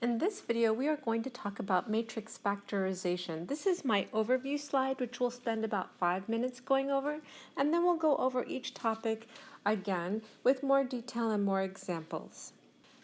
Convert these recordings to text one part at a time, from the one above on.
In this video, we are going to talk about matrix factorization. This is my overview slide, which we'll spend about 5 minutes going over, and then we'll go over each topic again with more detail and more examples.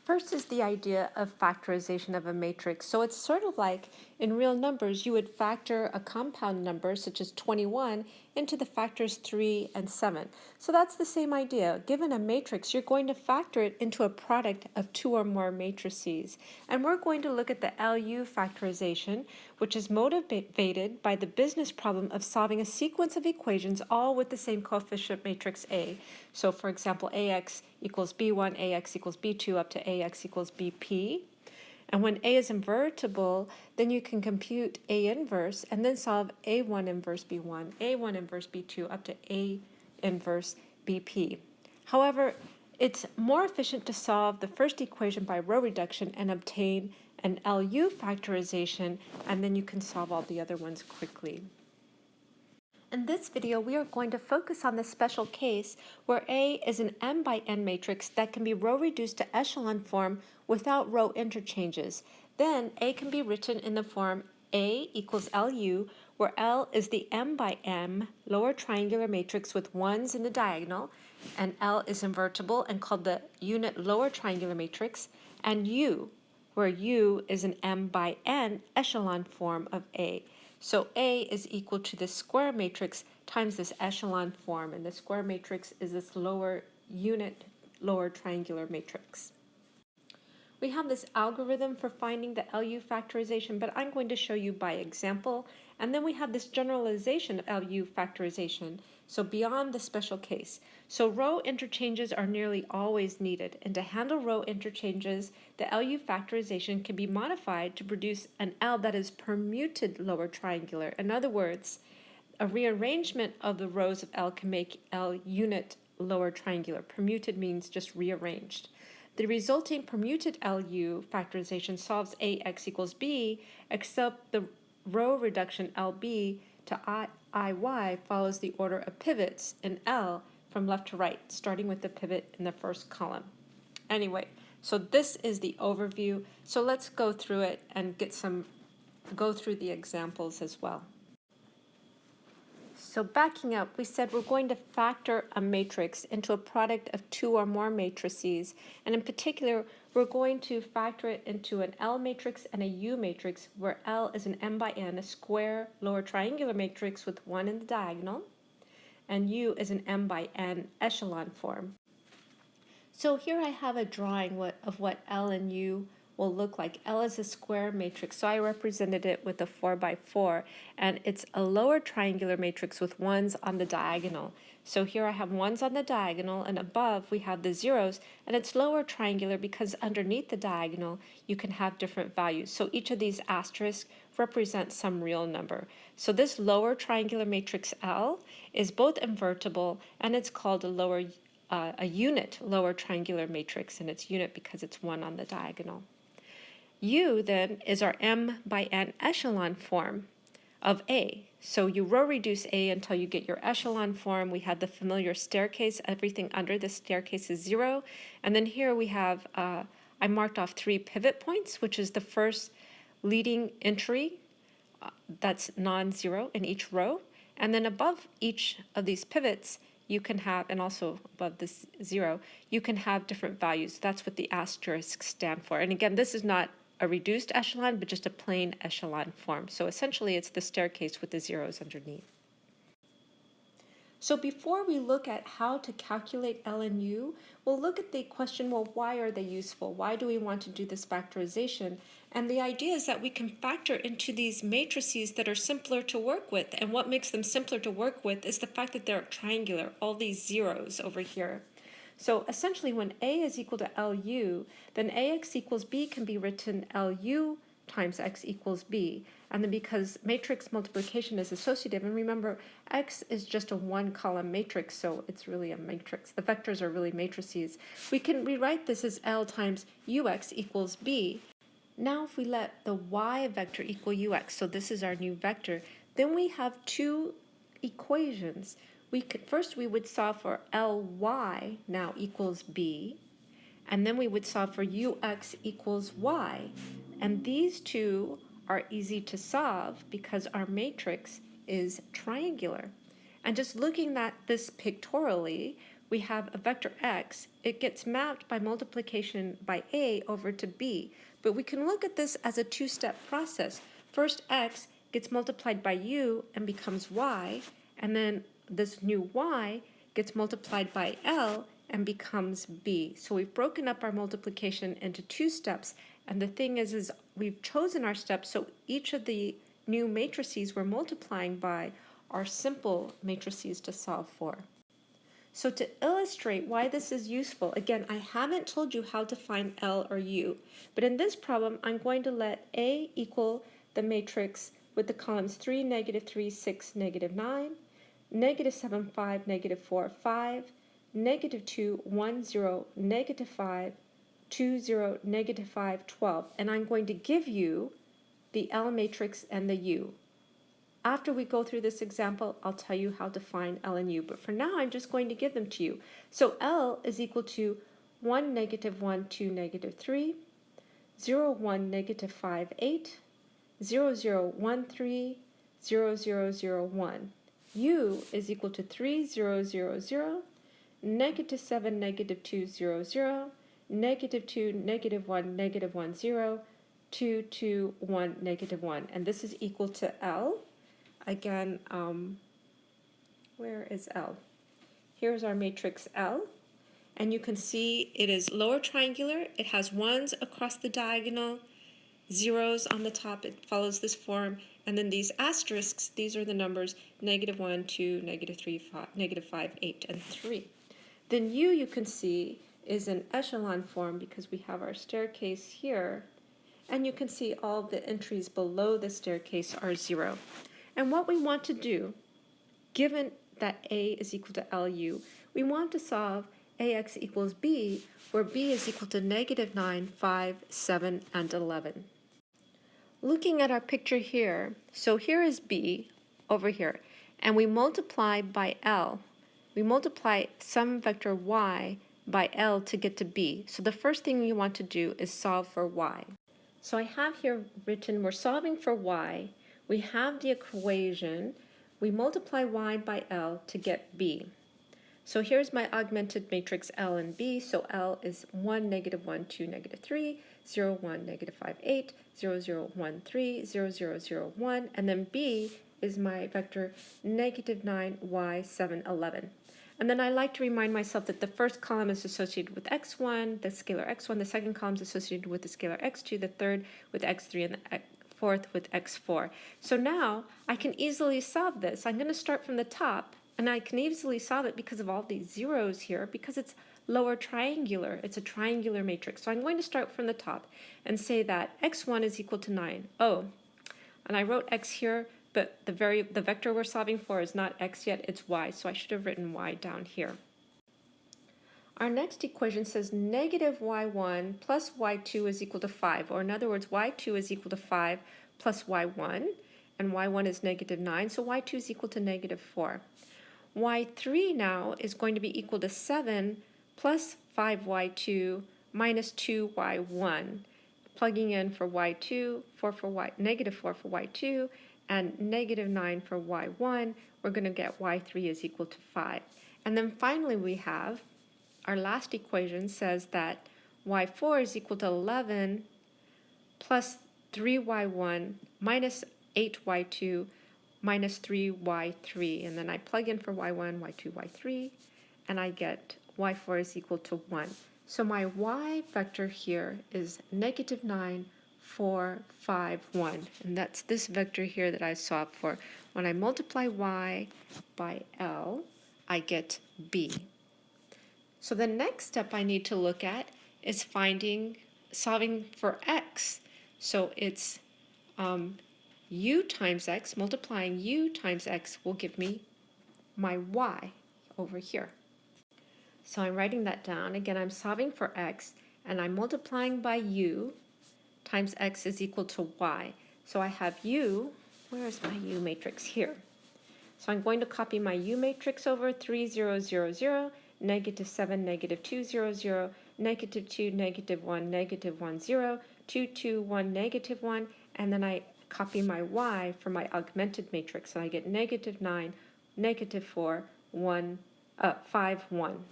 First is the idea of factorization of a matrix. So it's sort of like in real numbers, you would factor a compound number such as 21 into the factors 3 and 7. So that's the same idea. Given a matrix, you're going to factor it into a product of two or more matrices. And we're going to look at the LU factorization, which is motivated by the business problem of solving a sequence of equations all with the same coefficient matrix A. So for example, AX equals B1, AX equals B2, up to AX equals BP. And when A is invertible, then you can compute A inverse and then solve A1 inverse B1, A1 inverse B2, up to A inverse BP. However, it's more efficient to solve the first equation by row reduction and obtain an LU factorization, and then you can solve all the other ones quickly. In this video, we are going to focus on the special case where A is an m by n matrix that can be row reduced to echelon form without row interchanges. Then A can be written in the form A equals LU, where L is the m by m lower triangular matrix with ones in the diagonal, and L is invertible and called the unit lower triangular matrix, and U, where U is an m by n echelon form of A. So A is equal to the square matrix times this echelon form, and the square matrix is this lower unit, lower triangular matrix. We have this algorithm for finding the LU factorization, but I'm going to show you by example, and then we have this generalization of LU factorization, so beyond the special case. So row interchanges are nearly always needed, and to handle row interchanges, the LU factorization can be modified to produce an L that is permuted lower triangular. In other words, a rearrangement of the rows of L can make L unit lower triangular. Permuted means just rearranged. The resulting permuted LU factorization solves AX equals B, except the row reduction LB to IY follows the order of pivots in L from left to right, starting with the pivot in the first column. Anyway, so this is the overview. So let's go through it and go through the examples as well. So backing up, we said we're going to factor a matrix into a product of two or more matrices, and in particular, we're going to factor it into an L matrix and a U matrix, where L is an m by n, a square lower triangular matrix with one in the diagonal, and U is an m by n echelon form. So here I have a drawing of what L and U will look like. L is a square matrix, so I represented it with a 4 by 4, and it's a lower triangular matrix with ones on the diagonal. So here I have ones on the diagonal, and above we have the zeros, and it's lower triangular because underneath the diagonal you can have different values. So each of these asterisks represents some real number. So this lower triangular matrix L is both invertible, and it's called a unit lower triangular matrix, and it's unit because it's one on the diagonal. U then is our m by n echelon form of A. So you row reduce A until you get your echelon form. We have the familiar staircase. Everything under the staircase is 0. And then here we have, I marked off 3 pivot points, which is the first leading entry that's non-zero in each row. And then above each of these pivots, you can have, and also above this 0, you can have different values. That's what the asterisks stand for. And again, this is not a reduced echelon, but just a plain echelon form. So essentially, it's the staircase with the zeros underneath. So before we look at how to calculate L and U, we'll look at the question, well, why are they useful? Why do we want to do this factorization? And the idea is that we can factor into these matrices that are simpler to work with. And what makes them simpler to work with is the fact that they're triangular, all these zeros over here. So essentially, when A is equal to LU, then AX equals B can be written LU times X equals B. And then because matrix multiplication is associative, and remember, X is just a one-column matrix, so it's really a matrix. The vectors are really matrices. We can rewrite this as L times UX equals B. Now if we let the Y vector equal UX, so this is our new vector, then we have two equations. First we would solve for Ly now equals B, and then we would solve for ux equals y. And these two are easy to solve because our matrix is triangular. And just looking at this pictorially, we have a vector x. It gets mapped by multiplication by a over to b. But we can look at this as a two-step process. First, x gets multiplied by u and becomes y, and then this new y gets multiplied by L and becomes B. So we've broken up our multiplication into two steps, and the thing is we've chosen our steps so each of the new matrices we're multiplying by are simple matrices to solve for. So to illustrate why this is useful, again, I haven't told you how to find L or U, but in this problem, I'm going to let A equal the matrix with the columns 3, -3, 6, -9, -7, 5, -4, 5, -2, 1, 0, -5, 2, 0, -5, 12. And I'm going to give you the L matrix and the U. After we go through this example, I'll tell you how to find L and U, but for now I'm just going to give them to you. So L is equal to 1, -1, 2, -3, 0, 1, -5, 8, 0, 0, 1, 3, 0, 0, 0, 1. U is equal to 3, 0, 0, 0, -7, -2, 0, 0, -2, -1, -1, 0, 2, 2, 1, -1. And this is equal to L. Again, where is L? Here's our matrix L. And you can see it is lower triangular. It has ones across the diagonal, zeros on the top. It follows this form. And then these asterisks, these are the numbers -1, 2, -3, 5, -5, 8, and 3. Then U, you can see, is an echelon form because we have our staircase here. And you can see all the entries below the staircase are 0. And what we want to do, given that A is equal to LU, we want to solve AX equals B, where B is equal to -9, 5, 7, and 11. Looking at our picture here, so here is B over here, and we multiply by L. We multiply some vector Y by L to get to B. So the first thing we want to do is solve for Y. So I have here written, we're solving for Y. We have the equation, we multiply Y by L to get B. So here's my augmented matrix L and B. So L is 1, -1, 2, -3, 0, 1, -5, 8, 0, 0, 1, 3, 0, 0, 0, 1, and then B is my vector -9, Y, 7, 11. And then I like to remind myself that the first column is associated with x1, the scalar x1, the second column is associated with the scalar x2, the third with x3, and the fourth with x4. So now I can easily solve this. I'm going to start from the top, and I can easily solve it because of all these zeros here, because it's lower triangular. It's a triangular matrix. So I'm going to start from the top and say that x1 is equal to 9. Oh, and I wrote x here, but the vector we're solving for is not x yet, it's y, so I should have written y down here. Our next equation says -y1 plus y2 is equal to 5, or in other words, y2 is equal to 5 plus y1, and y1 is -9, so y2 is equal to -4. y3 now is going to be equal to 7 plus 5y2 minus 2y1. Plugging in for y2, -4 for y2, and -9 for y1, we're going to get y3 is equal to 5. And then finally we have our last equation says that y4 is equal to 11 plus 3y1 minus 8y2 minus 3y3. And then I plug in for y1, y2, y3, and I get y4 is equal to 1. So my y vector here is -9, 4, 5, 1. And that's this vector here that I solved for. When I multiply y by L, I get B. So the next step I need to look at is solving for x. So it's u times x, multiplying u times x will give me my y over here. So I'm writing that down. Again, I'm solving for x, and I'm multiplying by u times x is equal to y. So I have u, where is my u matrix? Here. So I'm going to copy my u matrix over, 3, 0, 0, 0, -7, -2, 0, 0, negative 2, negative 1, negative 1, 0, 2, 2, 1, negative 1, and then I copy my y for my augmented matrix, and I get negative 9, negative 4, 1, 5, 1.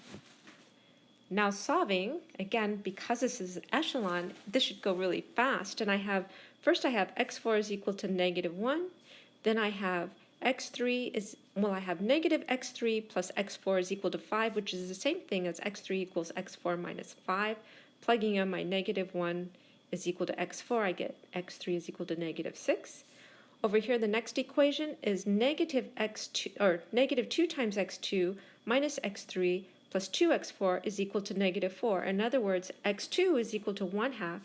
Now solving, again, because this is an echelon, this should go really fast, and first I have x4 is equal to negative 1, then I have I have negative x3 plus x4 is equal to 5, which is the same thing as x3 equals x4 minus 5. Plugging in my negative 1 is equal to x4, I get x3 is equal to negative 6. Over here, the next equation is negative 2 times x2 minus x3 plus 2x4 is equal to negative 4. In other words, x2 is equal to 1/2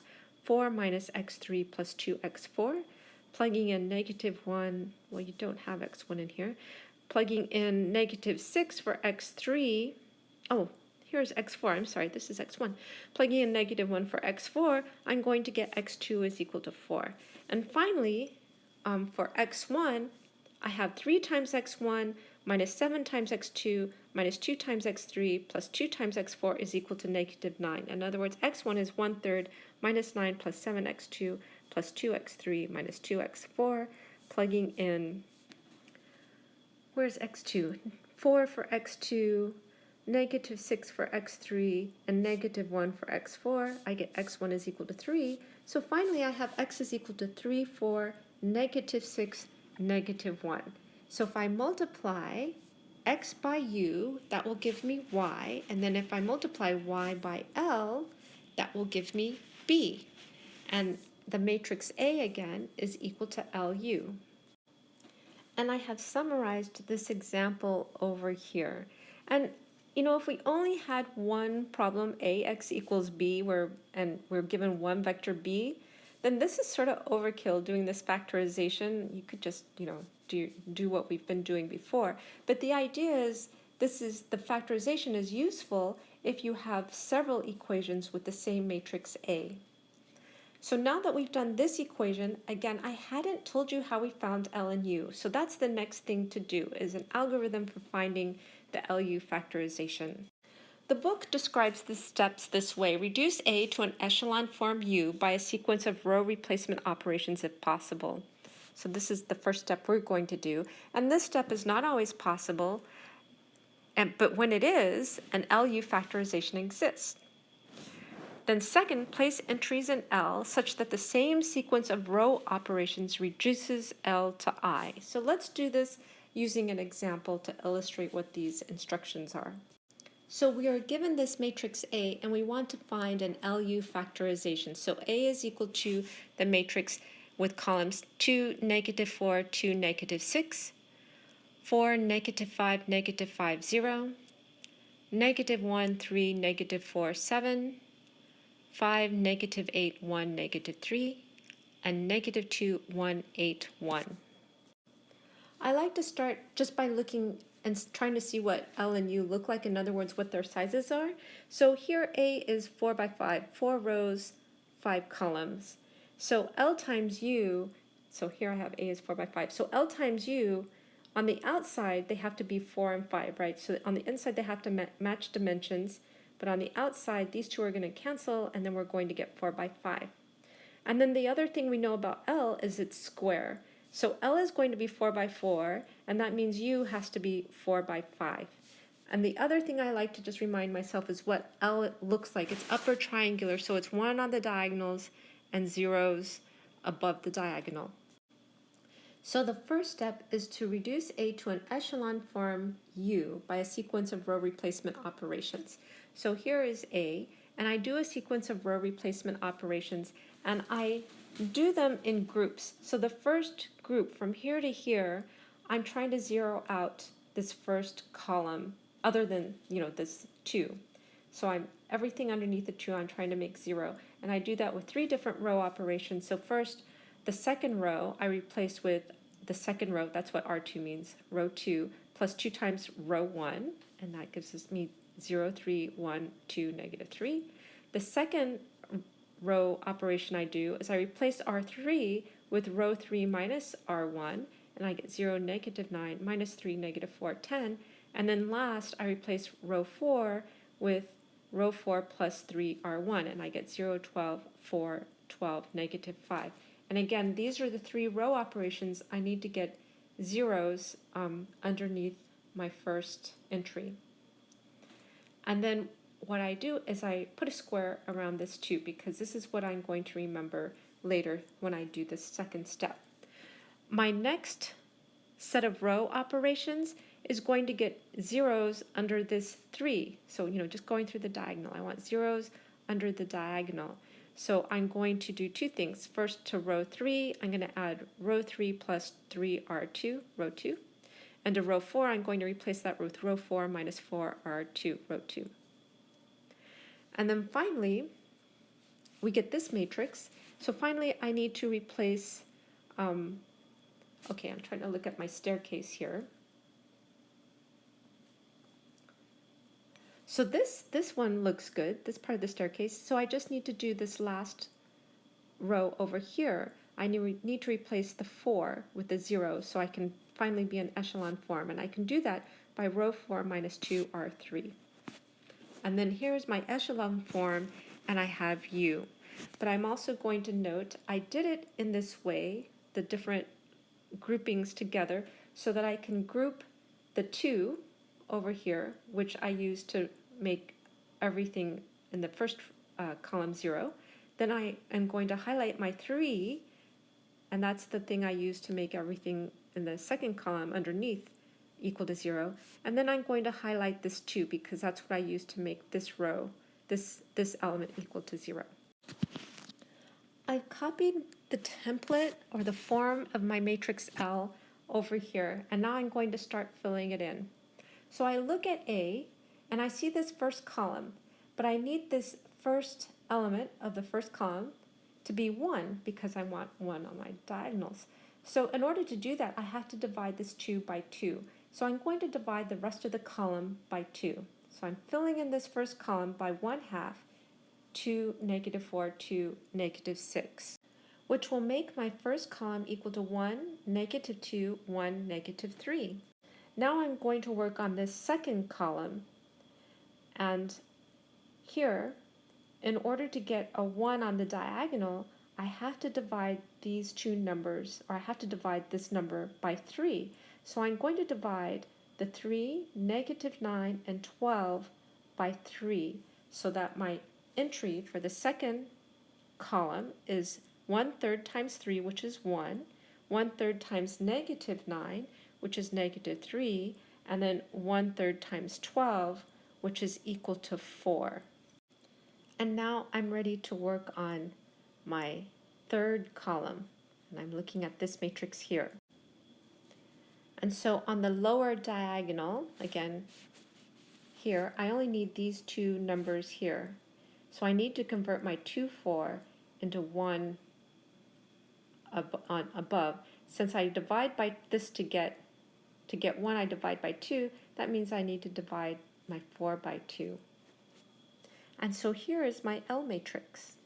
4 minus x3 plus 2x4. Plugging in negative 1, well, you don't have x1 in here. Plugging in negative 6 for x3, oh, here's x4, I'm sorry, this is x1. Plugging in negative 1 for x4, I'm going to get x2 is equal to 4. And finally, for x1, I have 3 times x1 minus 7 times x2 minus 2 times x3 plus 2 times x4 is equal to negative 9. In other words, x1 is 1/3 minus 9 plus 7x2 plus 2x3 minus 2x4. Plugging in, where's x2? 4 for x2, negative 6 for x3, and negative 1 for x4. I get x1 is equal to 3. So finally, I have x is equal to 3, 4, negative 6, negative 1. So if I multiply x by u, that will give me y, and then if I multiply y by L, that will give me b. And the matrix A again is equal to LU. And I have summarized this example over here. And if we only had one problem, ax equals b, and we're given one vector b, then this is sort of overkill doing this factorization. You could just, do what we've been doing before. But the idea is the factorization is useful if you have several equations with the same matrix A. So now that we've done this equation, again, I hadn't told you how we found L and U. So that's the next thing to do, is an algorithm for finding the LU factorization. The book describes the steps this way: reduce A to an echelon form U by a sequence of row replacement operations if possible. So this is the first step we're going to do. And this step is not always possible, but when it is, an LU factorization exists. Then second, place entries in L such that the same sequence of row operations reduces L to I. So let's do this using an example to illustrate what these instructions are. So we are given this matrix A, and we want to find an LU factorization. So A is equal to the matrix with columns 2, negative 4, 2, negative 6, 4, negative 5, negative 5, 0, negative 1, 3, negative 4, 7, 5, negative 8, 1, negative 3, and negative 2, 1, 8, 1. I like to start just by looking and trying to see what L and U look like, in other words, what their sizes are. So here A is 4 by 5, 4 rows, 5 columns. So L times U, so here I have A is 4 by 5. So L times U, on the outside, they have to be 4 and 5, right? So on the inside, they have to match dimensions. But on the outside, these two are going to cancel, and then we're going to get 4 by 5. And then the other thing we know about L is its square. So L is going to be 4 by 4, and that means U has to be 4 by 5. And the other thing I like to just remind myself is what L looks like. It's upper triangular, so it's 1 on the diagonals and zeros above the diagonal. So the first step is to reduce A to an echelon form U by a sequence of row replacement operations. So here is A, and I do a sequence of row replacement operations, and I do them in groups. So the first group, from here to here, I'm trying to zero out this first column, other than, this 2. So everything underneath the 2, I'm trying to make 0. And I do that with 3 different row operations. So first, the second row, I replace with the second row, that's what R2 means, row 2, plus 2 times row 1, and that gives me 0, 3, 1, 2, negative 3. The second row operation I do is I replace R3 with row 3 minus R1, and I get 0, negative 9, minus 3, negative 4, 10. And then last, I replace row 4 with row 4 plus 3 are 1, and I get 0, 12, 4, 12, negative 5. And again, these are the three row operations. I need to get zeros underneath my first entry. And then what I do is I put a square around this 2 because this is what I'm going to remember later when I do the second step. My next set of row operations is going to get zeros under this 3. So, just going through the diagonal. I want zeros under the diagonal. So I'm going to do two things. First, to row 3, I'm going to add row 3 plus 3R2, row 2. And to row 4, I'm going to replace that with row 4 minus 4R2, row 2. And then finally, we get this matrix. So finally, I need to replace, okay, I'm trying to look at my staircase here. So this one looks good, this part of the staircase. So I just need to do this last row over here. I need to replace the 4 with the 0 so I can finally be in echelon form. And I can do that by row 4 minus 2R3. And then here's my echelon form, and I have U. But I'm also going to note I did it in this way, the different groupings together, so that I can group the 2 over here, which I use to make everything in the first column 0. Then I am going to highlight my 3, and that's the thing I use to make everything in the second column underneath equal to 0. And then I'm going to highlight this 2 because that's what I use to make this row, this element equal to 0. I've copied the template or the form of my matrix L over here, and now I'm going to start filling it in. So I look at A, and I see this first column, but I need this first element of the first column to be 1 because I want 1 on my diagonals. So in order to do that, I have to divide this 2 by 2. So I'm going to divide the rest of the column by 2. So I'm filling in this first column by 1/2, 2, negative 4, 2, negative 6, which will make my first column equal to 1, negative 2, 1, negative 3. Now I'm going to work on this second column, and here, in order to get a 1 on the diagonal, I have to divide these two numbers, or I have to divide this number by 3. So I'm going to divide the 3, negative 9, and 12 by 3, so that my entry for the second column is 1/3 times 3, which is 1, 1/3 times negative 9, which is negative 3, and then 1/3 times 12, which is equal to 4. And now I'm ready to work on my third column, and I'm looking at this matrix here. And so on the lower diagonal, again, here, I only need these two numbers here. So I need to convert my 2, 4 into 1 above. Since I divide by this to get 1, I divide by 2. That means I need to divide my 4 by 2. And so here is my L matrix.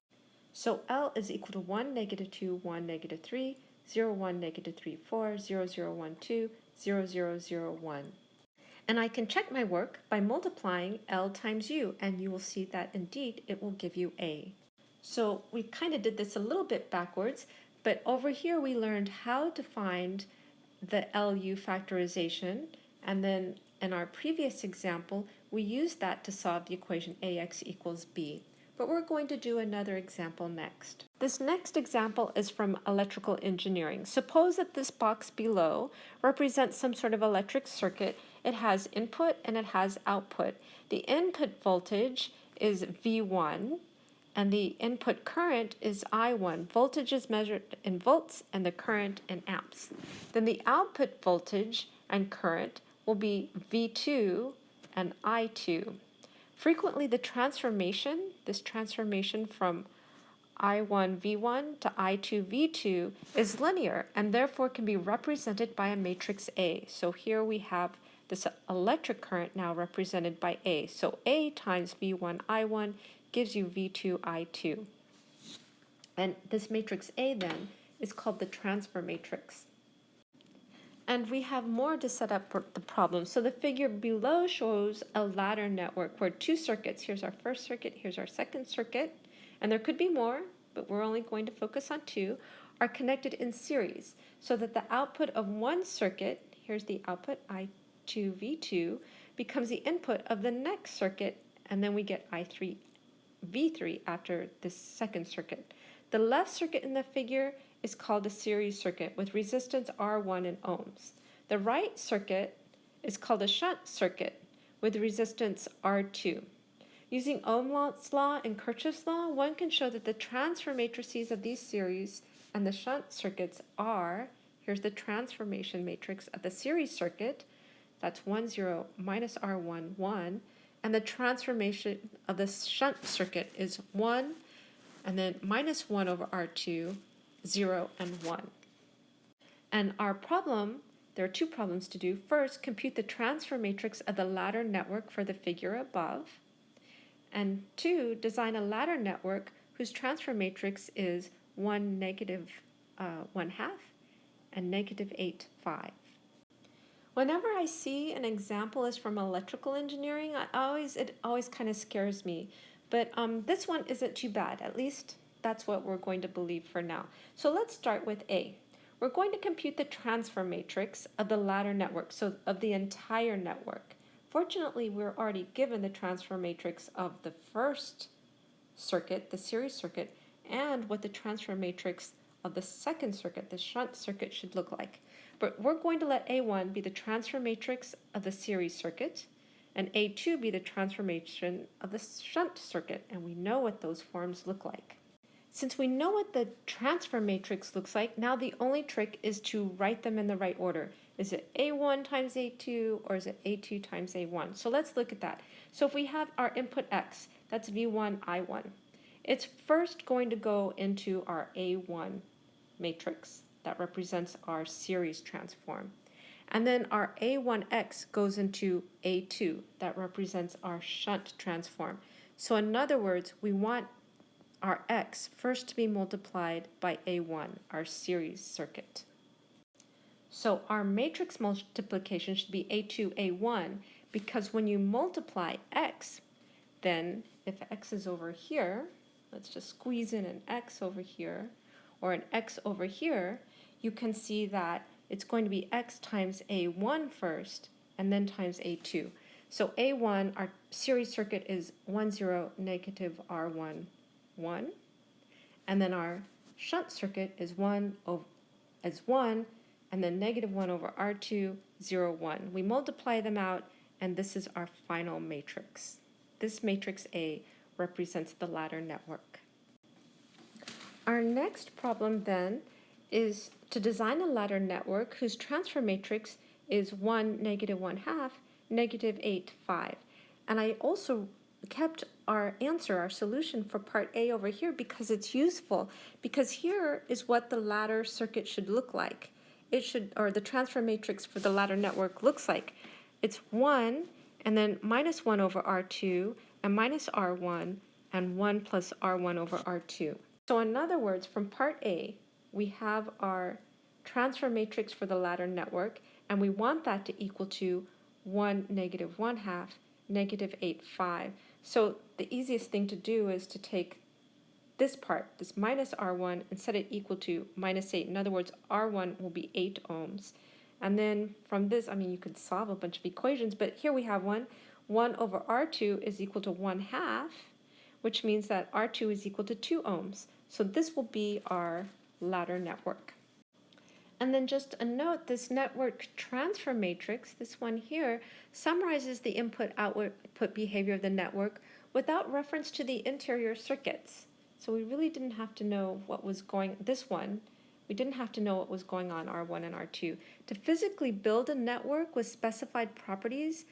So L is equal to 1, negative 2, 1, negative 3, 0, 1, negative 3, 4, 0, 0, 1, 2, 0, 0, 0, 1. And I can check my work by multiplying L times U, and you will see that indeed it will give you A. So we kind of did this a little bit backwards, but over here we learned how to find the LU factorization, and then in our previous example, we used that to solve the equation AX equals B. But we're going to do another example next. This next example is from electrical engineering. Suppose that this box below represents some sort of electric circuit. It has input and it has output. The input voltage is V1, and the input current is I1. Voltage is measured in volts and the current in amps. Then the output voltage and current will be V2 and I2. Frequently this transformation from I1 V1 to I2 V2 is linear and therefore can be represented by a matrix A. So here we have this electric current now represented by A. So A times V1 I1 gives you V2 I2. And this matrix A then is called the transfer matrix. And we have more to set up for the problem. So the figure below shows a ladder network where two circuits, here's our first circuit, here's our second circuit, and there could be more, but we're only going to focus on two, are connected in series so that the output of one circuit, here's the output I2 V2, becomes the input of the next circuit, and then we get I3 V3 after this second circuit. The left circuit in the figure is called a series circuit with resistance R1 in ohms. The right circuit is called a shunt circuit with resistance R2. Using Ohm's law and Kirchhoff's law, one can show that the transfer matrices of these series and the shunt circuits are, here's the transformation matrix of the series circuit, that's 1, 0, minus R1, 1, and the transformation of the shunt circuit is 1, and then minus 1 over R2, 0, and 1. And our problem, there are two problems to do. First, compute the transfer matrix of the ladder network for the figure above. And two, design a ladder network whose transfer matrix is 1, negative 1/2 and negative 8, 5. Whenever I see an example is from electrical engineering, it always kind of scares me. But this one isn't too bad. At least that's what we're going to believe for now. So let's start with A. We're going to compute the transfer matrix of the ladder network, so of the entire network. Fortunately, we're already given the transfer matrix of the first circuit, the series circuit, and what the transfer matrix of the second circuit, the shunt circuit, should look like. But we're going to let A1 be the transfer matrix of the series circuit, and A2 be the transformation of the shunt circuit, and we know what those forms look like. Since we know what the transfer matrix looks like, now the only trick is to write them in the right order. Is it A1 times A2, or is it A2 times A1? So let's look at that. So if we have our input X, that's V1, I1. It's first going to go into our A1 matrix that represents our series transform. And then our A1X goes into A2 that represents our shunt transform. So in other words, we want our X first to be multiplied by A1, our series circuit. So our matrix multiplication should be A2, A1, because when you multiply X, then if X is over here, let's just squeeze in an X over here, or an X over here, you can see that it's going to be X times A1 first, and then times A2. So A1, our series circuit is 1, 0, negative R1, 1. And then our shunt circuit is 1, and then negative 1 over R2, 0, 1. We multiply them out, and this is our final matrix. This matrix A represents the ladder network. Our next problem then is to design a ladder network whose transfer matrix is 1, negative 1/2, negative 8, 5. And I also kept our answer, our solution for part A over here because it's useful, because here is what the ladder circuit should look like. It should, or the transfer matrix for the ladder network looks like. It's 1, and then minus 1 over R2, and minus R1, and 1 plus R1 over R2. So in other words, from part A, we have our transfer matrix for the ladder network, and we want that to equal to 1, negative 1/2, negative 8, 5. So the easiest thing to do is to take this part, this minus R1, and set it equal to minus 8. In other words, R1 will be 8 ohms. And then from this, you could solve a bunch of equations, but here we have one. 1 over R2 is equal to 1/2, which means that R2 is equal to 2 ohms. So this will be our ladder network. And then just a note, this network transfer matrix, this one here, summarizes the input-output behavior of the network without reference to the interior circuits. So we really didn't have to know what was going, we didn't have to know what was going on R1 and R2. To physically build a network with specified properties,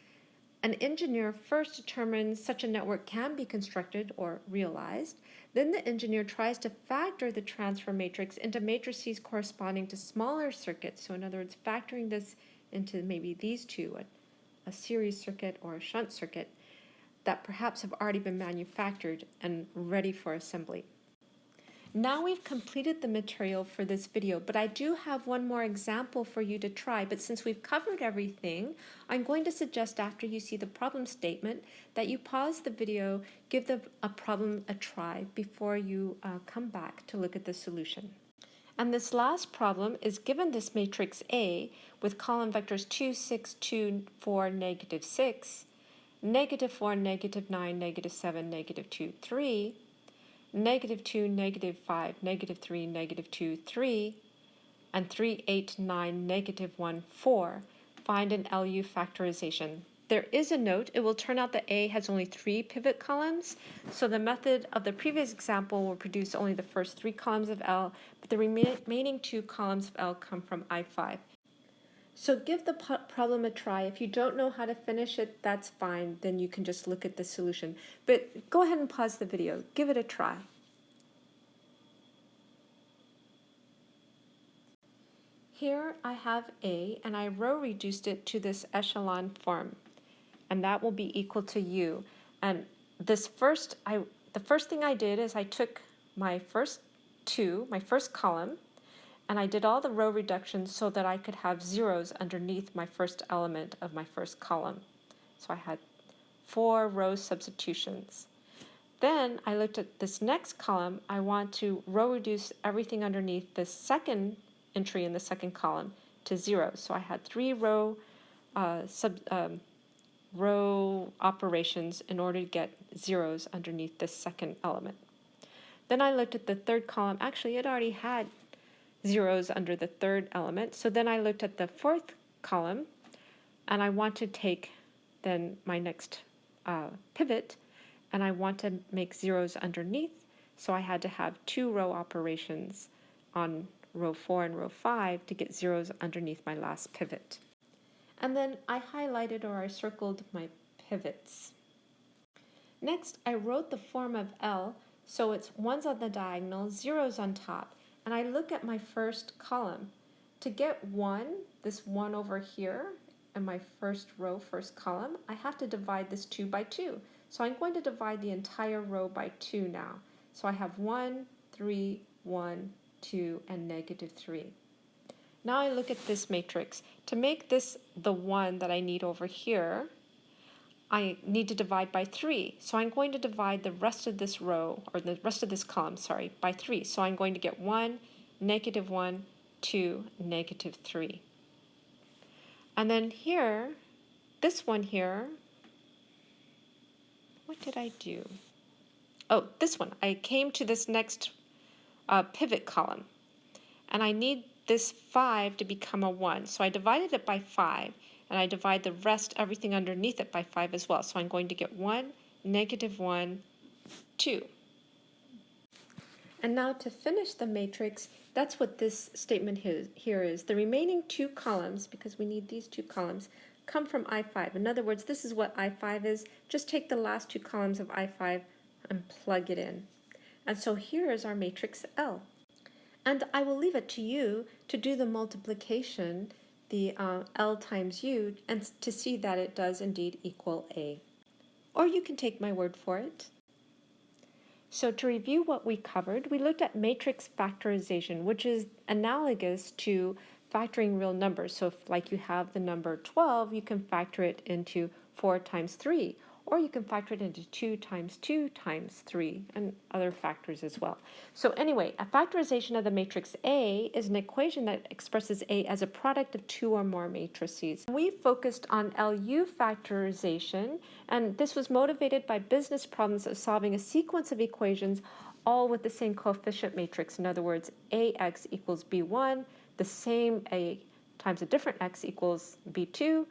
an engineer first determines such a network can be constructed or realized. Then the engineer tries to factor the transfer matrix into matrices corresponding to smaller circuits. So in other words, factoring this into maybe these two, a series circuit or a shunt circuit, that perhaps have already been manufactured and ready for assembly. Now we've completed the material for this video, but I do have one more example for you to try. But since we've covered everything, I'm going to suggest after you see the problem statement that you pause the video, give a problem a try before you come back to look at the solution. And this last problem is given this matrix A with column vectors 2, 6, 2, 4, negative 6, negative 4, negative 9, negative 7, negative 2, 3, negative 2, negative 5, negative 3, negative 2, 3, and 3, 8, 9, negative 1, 4. Find an LU factorization. There is a note. It will turn out that A has only 3 pivot columns, so the method of the previous example will produce only the first 3 columns of L, but the remaining 2 columns of L come from I5. So give the problem a try. If you don't know how to finish it, that's fine. Then you can just look at the solution. But go ahead and pause the video. Give it a try. Here I have A, and I row reduced it to this echelon form, and that will be equal to U. And the first thing I did is I took my first column, and I did all the row reductions so that I could have zeros underneath my first element of my first column. So I had 4 row substitutions. Then I looked at this next column. I want to row reduce everything underneath the second entry in the second column to 0. So I had 3 row operations in order to get zeros underneath this second element. Then I looked at the third column. Actually, it already had zeros under the third element. So then I looked at the fourth column, and I want to take then my next pivot, and I want to make zeros underneath. So I had to have 2 row operations on row 4 and row 5 to get zeros underneath my last pivot. And then I highlighted or I circled my pivots. Next, I wrote the form of L, so it's 1's on the diagonal, 0's on top. And I look at my first column. To get 1, this 1 over here, in my first row, first column, I have to divide this 2 by 2. So I'm going to divide the entire row by 2 now. So I have 1, 3, 1, 2, and negative 3. Now I look at this matrix. To make this the 1 that I need over here, I need to divide by 3. So I'm going to divide the rest of this row, or the rest of this column, sorry, by 3. So I'm going to get 1, negative 1, 2, negative 3. And then here, this one here, what did I do? Oh, this one. I came to this next pivot column, and I need this 5 to become a 1. So I divided it by 5, and I divide the rest, everything underneath it, by 5 as well. So I'm going to get 1, negative 1, 2. And now to finish the matrix, that's what this statement here is. The remaining 2 columns, because we need these 2 columns, come from I5. In other words, this is what I5 is. Just take the last 2 columns of I5 and plug it in. And so here is our matrix L. And I will leave it to you to do the multiplication, the L times U, and to see that it does indeed equal A. Or you can take my word for it. So to review what we covered, we looked at matrix factorization, which is analogous to factoring real numbers. So if, like, you have the number 12, you can factor it into 4 times 3, or you can factor it into 2 times 2 times 3, and other factors as well. So anyway, a factorization of the matrix A is an equation that expresses A as a product of 2 or more matrices. We focused on LU factorization, and this was motivated by business problems of solving a sequence of equations all with the same coefficient matrix. In other words, AX equals B1, the same A times a different X equals B2,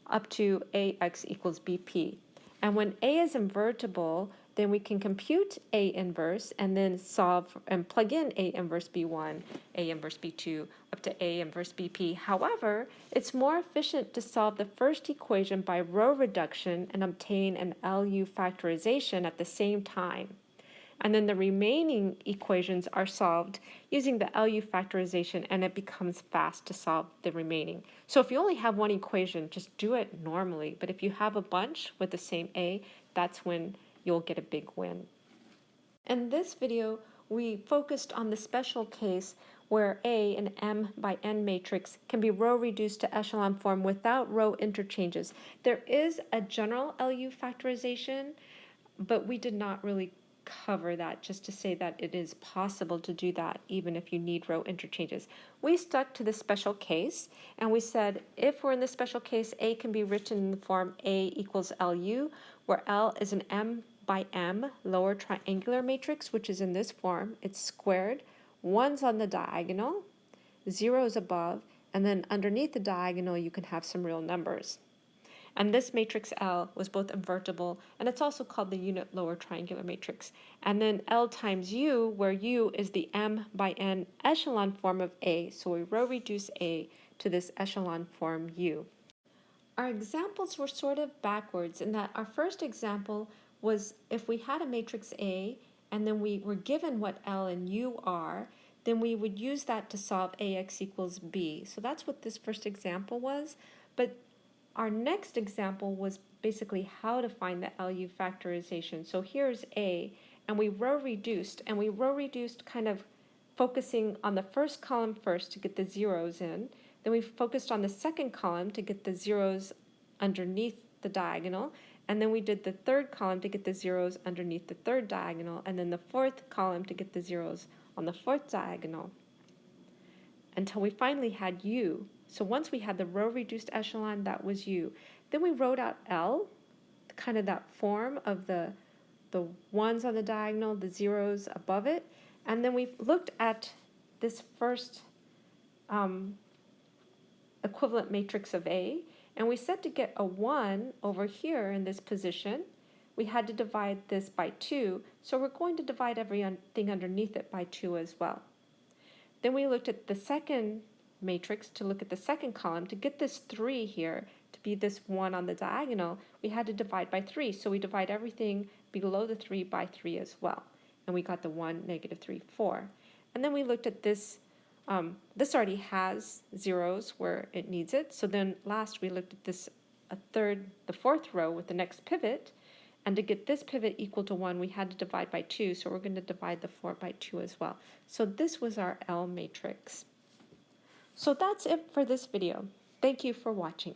up to AX equals BP. And when A is invertible, then we can compute A inverse and then solve and plug in A inverse B1, A inverse B2, up to A inverse BP. However, it's more efficient to solve the first equation by row reduction and obtain an LU factorization at the same time. And then the remaining equations are solved using the LU factorization, and it becomes fast to solve the remaining. So if you only have one equation, just do it normally. But if you have a bunch with the same A, that's when you'll get a big win. In this video, we focused on the special case where A, an M by N matrix, can be row reduced to echelon form without row interchanges. There is a general LU factorization, but we did not really cover that, just to say that it is possible to do that even if you need row interchanges. We stuck to the special case, and we said if we're in the special case, A can be written in the form A equals LU, where L is an M by M lower triangular matrix, which is in this form. It's squared, 1's on the diagonal, 0's above, and then underneath the diagonal you can have some real numbers. And this matrix L was both invertible, and it's also called the unit lower triangular matrix. And then L times U, where U is the M by N echelon form of A, so we row reduce A to this echelon form U. Our examples were sort of backwards in that our first example was if we had a matrix A and then we were given what L and U are, then we would use that to solve AX equals B. So that's what this first example was. But our next example was basically how to find the LU factorization. So here's A, and we row reduced kind of focusing on the first column first to get the zeros in. Then we focused on the second column to get the zeros underneath the diagonal. And then we did the third column to get the zeros underneath the third diagonal. And then the fourth column to get the zeros on the fourth diagonal, until we finally had U. So once we had the row reduced echelon, that was U. Then we wrote out L, kind of that form of the 1's on the diagonal, the 0's above it. And then we looked at this first equivalent matrix of A, and we said to get a 1 over here in this position, we had to divide this by 2, so we're going to divide everything underneath it by 2 as well. Then we looked at the second matrix to look at the second column. To get this 3 here, to be this 1 on the diagonal, we had to divide by 3. So we divide everything below the 3 by 3 as well. And we got the 1, negative 3, 4. And then we looked at this. This already has zeros where it needs it. So then last we looked at this the fourth row with the next pivot. And to get this pivot equal to 1, we had to divide by 2, so we're going to divide the 4 by 2 as well. So this was our L matrix. So that's it for this video. Thank you for watching.